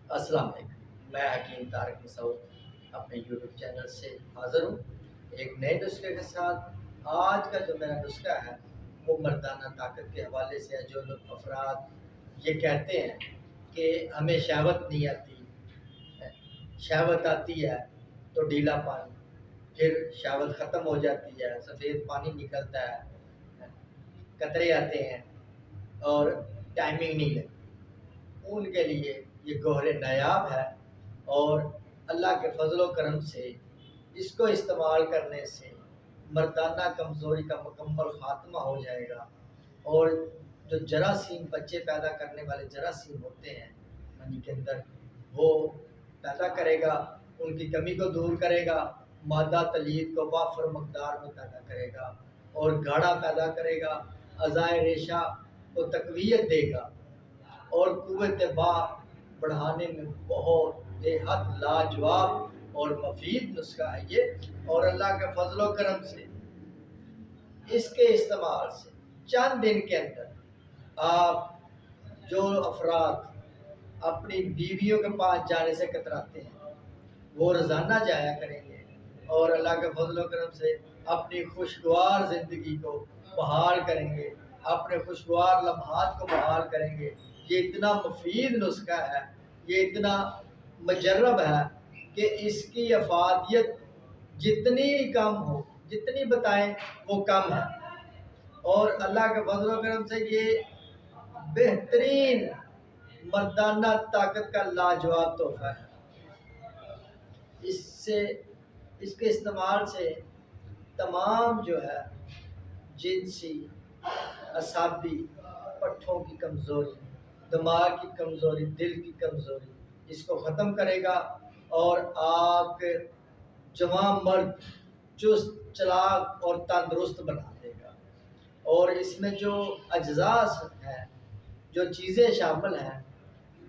السلام علیکم، میں حکیم طارق مسعود اپنے یوٹیوب چینل سے حاضر ہوں ایک نئے نسخے کے ساتھ۔ آج کا جو میرا نسخہ ہے وہ مردانہ طاقت کے حوالے سے ہے۔ جو لوگ افراد یہ کہتے ہیں کہ ہمیں شہوت نہیں آتی، شہوت آتی ہے تو ڈھیلا پانی، پھر شہوت ختم ہو جاتی ہے، سفید پانی نکلتا ہے، قطرے آتے ہیں اور ٹائمنگ نہیں لگتی، ان کے لیے یہ گوہر نایاب ہے۔ اور اللہ کے فضل و کرم سے اس کو استعمال کرنے سے مردانہ کمزوری کا مکمل خاتمہ ہو جائے گا، اور جو جراثیم بچے پیدا کرنے والے جراثیم ہوتے ہیں منی کے اندر، وہ پیدا کرے گا، ان کی کمی کو دور کرے گا، مادہ تلید کو وافر مقدار میں پیدا کرے گا اور گاڑھا پیدا کرے گا، اعضائے ریشہ کو تقویت دے گا اور قوت با بڑھانے میں بہت بے حد لاجواب اور مفید نسخہ ہے یہ۔ اور اللہ کے فضل و کرم سے اس کے استعمال سے چند دن کے اندر آپ جو افراد اپنی بیویوں کے پاس جانے سے کتراتے ہیں وہ روزانہ جایا کریں گے، اور اللہ کے فضل و کرم سے اپنی خوشگوار زندگی کو بحال کریں گے، اپنے خوشگوار لمحات کو بحال کریں گے۔ یہ اتنا مفید نسخہ ہے، یہ اتنا مجرب ہے کہ اس کی افادیت جتنی کم ہو، جتنی بتائیں وہ کم ہے، اور اللہ کے فضل و کرم سے یہ بہترین مردانہ طاقت کا لاجواب تحفہ ہے۔ اس کے استعمال سے تمام جو ہے جنسی، اعصابی، پٹھوں کی کمزوری، دماغ کی کمزوری، دل کی کمزوری، اس کو ختم کرے گا، اور آپ کے جوان مرد چست چلاک اور تندرست بنا دے گا۔ اور اس میں جو اجزاء ہیں، جو چیزیں شامل ہیں،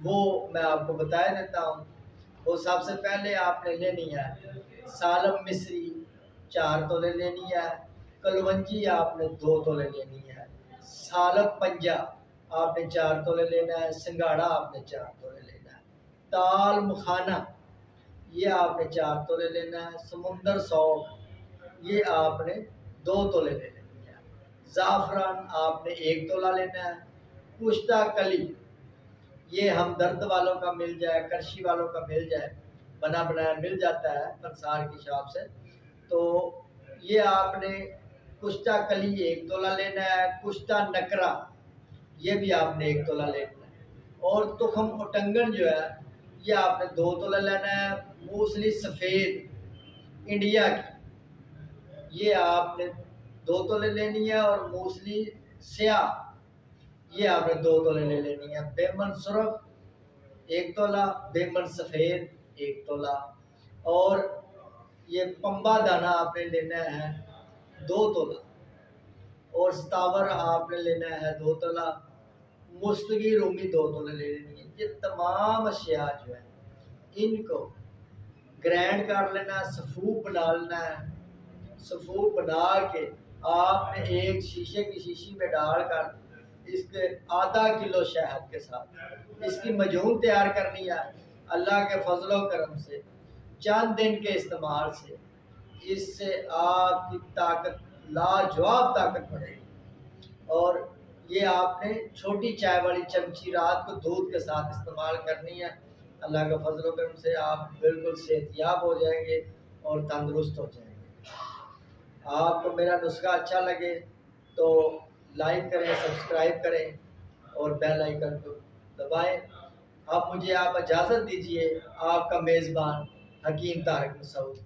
وہ میں آپ کو بتا دیتا ہوں۔ وہ سب سے پہلے آپ نے لینی ہے سالم مصری 4 تولے لینی ہے، کلونجی آپ نے 2 تولے لینی ہے، سالب پنجہ آپ نے 4 تولے لینا ہے، سنگاڑا آپ نے 4 تولے لینا ہے، تال مخانہ یہ آپ نے 4 تولے لینا ہے، سمندر سوگ یہ آپ نے 2 تولے لے لینی ہے، زعفران آپ نے 1 تولہ لینا ہے، کشتہ کلی یہ ہمدرد والوں کا مل جائے، کرشی والوں کا مل جائے، بنا بنایا مل جاتا ہے پنسار کی شاپ سے، تو یہ آپ نے کشتہ کلی 1 تولہ لینا ہے، کشتہ نکرہ یہ بھی آپ نے 1 تولہ لینا ہے، اور تخم اٹنگن جو ہے یہ آپ نے 2 تولہ لینا ہے، موسلی سفید انڈیا کی یہ آپ نے 2 تولے لینی ہے، اور موسلی سیاہ یہ آپ نے 2 تولے لے لینی ہے، بیمن سرخ 1 تولہ، بیمن سفید 1 تولہ، اور یہ پمبا دانہ آپ نے لینا ہے 2 تولہ، اور ستاور آپ نے لینا ہے 2 تولہ، مستگی رومی 2 تولے لے لینی ہے۔ یہ تمام اشیاء جو ہیں ان کو گرینڈ کر لینا ہے، صفوف بنا لینا ہے، صفوف بنا کے آپ نے ایک شیشے کی شیشی میں ڈال کر اس کے آدھا کلو شہد کے ساتھ اس کی مجون تیار کرنی ہے۔ اللہ کے فضل و کرم سے چند دن کے استعمال سے اس سے آپ کی طاقت لاجواب طاقت بڑھے گی، اور یہ آپ نے چھوٹی چائے والی چمچی رات کو دودھ کے ساتھ استعمال کرنی ہے۔ اللہ کے فضل و کرم سے آپ بالکل صحت یاب ہو جائیں گے اور تندرست ہو جائیں گے۔ آپ کو میرا نسخہ اچھا لگے تو لائک کریں، سبسکرائب کریں اور بیل آئیکن کو دبائیں۔ اب مجھے آپ اجازت دیجیے، آپ کا میزبان حکیم طارق مسعود۔